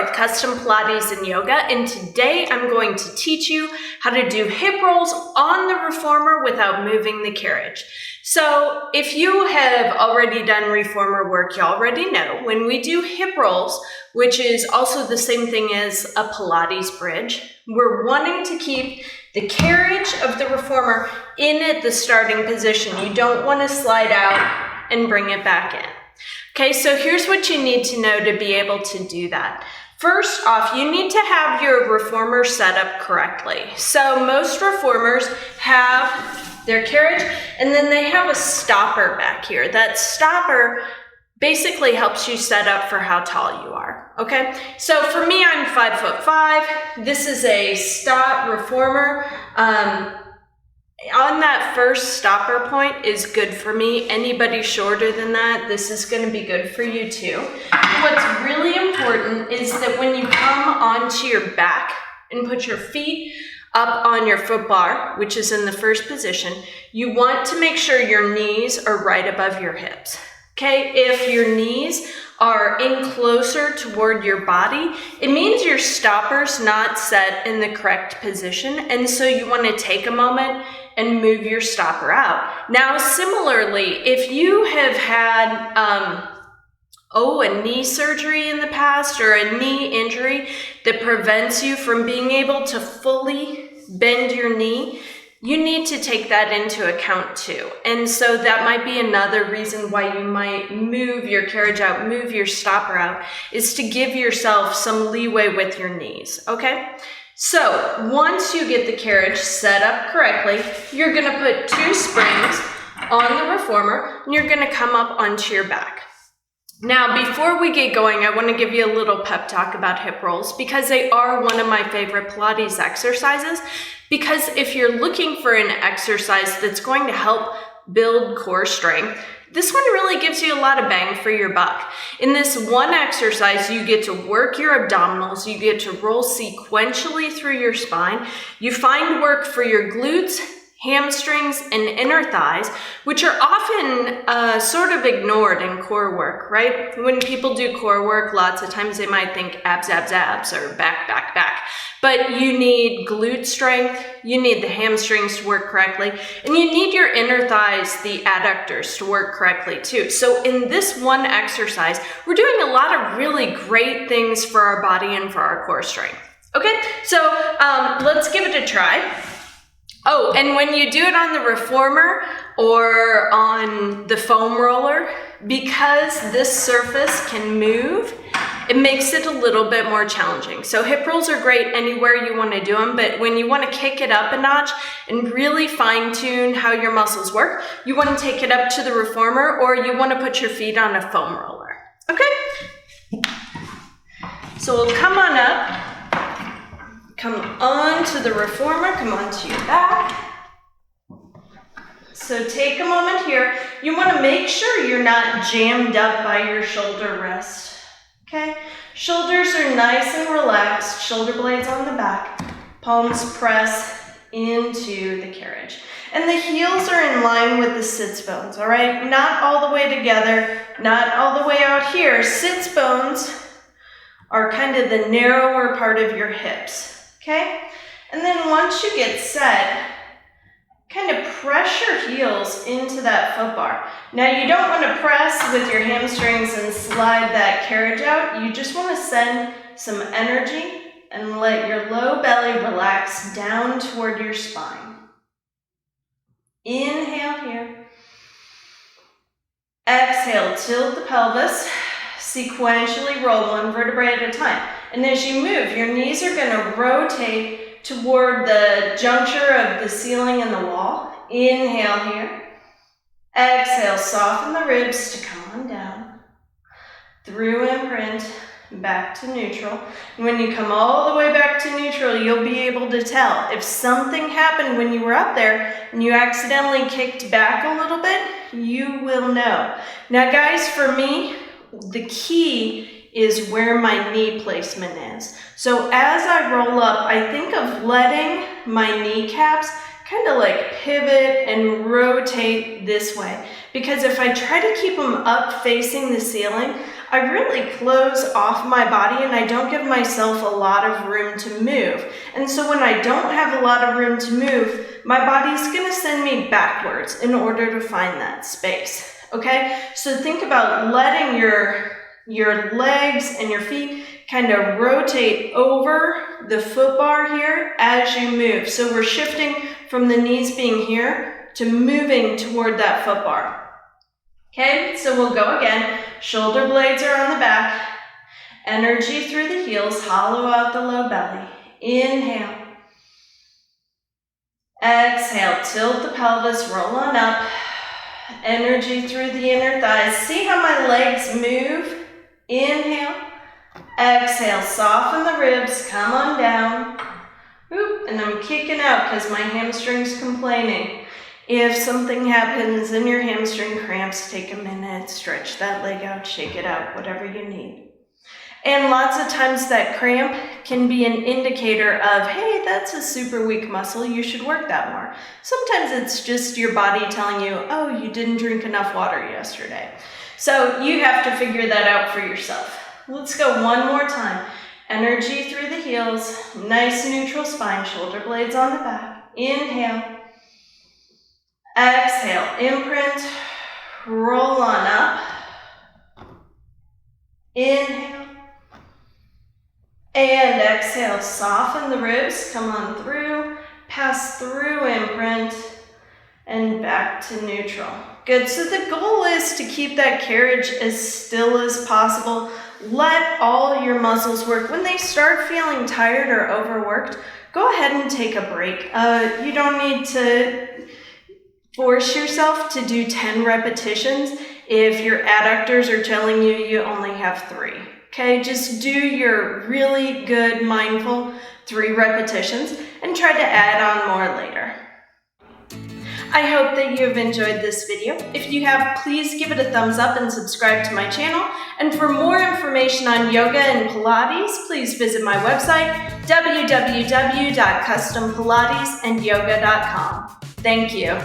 with custom Pilates and yoga, and today I'm going to teach you how to do hip rolls on the reformer without moving the carriage. So if you have already done reformer work, you already know when we do hip rolls, which is also the same thing as a Pilates bridge, we're wanting to keep the carriage of the reformer in at the starting position. You don't want to slide out and bring it back in. Okay, so here's what you need to know to be able to do that. First off, you need to have your reformer set up correctly. So most reformers have their carriage and then they have a stopper back here. That stopper basically helps you set up for how tall you are, okay? So for me, I'm 5'5". This is a stop reformer. On that first stopper point is good for me. Anybody shorter than that, this is going to be good for you too. What's really important is that when you come onto your back and put your feet up on your foot bar, which is in the first position, you want to make sure your knees are right above your hips. Okay, if your knees are in closer toward your body, it means your stopper's not set in the correct position, and so you want to take a moment and move your stopper out. Now, similarly, if you have had a knee surgery in the past or a knee injury that prevents you from being able to fully bend your knee, you need to take that into account too. And so that might be another reason why you might move your carriage out, move your stopper out, is to give yourself some leeway with your knees, okay? So once you get the carriage set up correctly, you're gonna put 2 springs on the reformer and you're gonna come up onto your back. Now, before we get going, I want to give you a little pep talk about hip rolls because they are one of my favorite Pilates exercises. Because if you're looking for an exercise that's going to help build core strength, this one really gives you a lot of bang for your buck. In this one exercise, you get to work your abdominals, you get to roll sequentially through your spine, you find work for your glutes, hamstrings, and inner thighs, which are often sort of ignored in core work, right? When people do core work, lots of times they might think abs, abs, abs, or back, back, back. But you need glute strength, you need the hamstrings to work correctly, and you need your inner thighs, the adductors, to work correctly too. So in this one exercise, we're doing a lot of really great things for our body and for our core strength. Okay, so let's give it a try. Oh, and when you do it on the reformer or on the foam roller, because this surface can move, it makes it a little bit more challenging. So hip rolls are great anywhere you want to do them, but when you want to kick it up a notch and really fine tune how your muscles work, you want to take it up to the reformer or you want to put your feet on a foam roller. Okay? So we'll come on up. Come on to the reformer, come on to your back. So take a moment here. You want to make sure you're not jammed up by your shoulder rest. Okay? Shoulders are nice and relaxed, shoulder blades on the back, palms press into the carriage. And the heels are in line with the sits bones, all right? Not all the way together, not all the way out here. Sits bones are kind of the narrower part of your hips. Okay, and then once you get set, kind of press your heels into that foot bar. Now you don't want to press with your hamstrings and slide that carriage out. You just want to send some energy and let your low belly relax down toward your spine. Inhale here. Exhale, tilt the pelvis. Sequentially roll 1 vertebrae at a time. And as you move, your knees are going to rotate toward the juncture of the ceiling and the wall. Inhale here. Exhale, soften the ribs to come on down. Through imprint, back to neutral. And when you come all the way back to neutral, you'll be able to tell. If something happened when you were up there and you accidentally kicked back a little bit, you will know. Now guys, for me, the key is where my knee placement is. So as I roll up, I think of letting my kneecaps kind of like pivot and rotate this way. Because if I try to keep them up facing the ceiling, I really close off my body and I don't give myself a lot of room to move. And so when I don't have a lot of room to move, my body's gonna send me backwards in order to find that space, okay? So think about letting your legs and your feet kind of rotate over the foot bar here as you move. So we're shifting from the knees being here to moving toward that foot bar. Okay, so we'll go again. Shoulder blades are on the back. Energy through the heels, hollow out the low belly. Inhale. Exhale, tilt the pelvis, roll on up. Energy through the inner thighs. See how my legs move? Inhale. Exhale, soften the ribs, come on down. Oop, and I'm kicking out because my hamstring's complaining. If something happens in your hamstring cramps, take a minute, stretch that leg out, shake it out, whatever you need. And lots of times that cramp can be an indicator of, hey, that's a super weak muscle, you should work that more. Sometimes it's just your body telling you, oh, you didn't drink enough water yesterday. So you have to figure that out for yourself. Let's go one more time. Energy through the heels, nice neutral spine, shoulder blades on the back. Inhale. Exhale, imprint, roll on up. Inhale. And exhale, soften the ribs, come on through, pass through imprint, and back to neutral. Good, so the goal is to keep that carriage as still as possible. Let all your muscles work. When they start feeling tired or overworked, go ahead and take a break. You don't need to force yourself to do 10 repetitions if your adductors are telling you you only have 3. Okay, just do your really good mindful 3 repetitions and try to add on more later. I hope that you have enjoyed this video. If you have, please give it a thumbs up and subscribe to my channel. And for more information on yoga and Pilates, please visit my website, www.custompilatesandyoga.com. Thank you.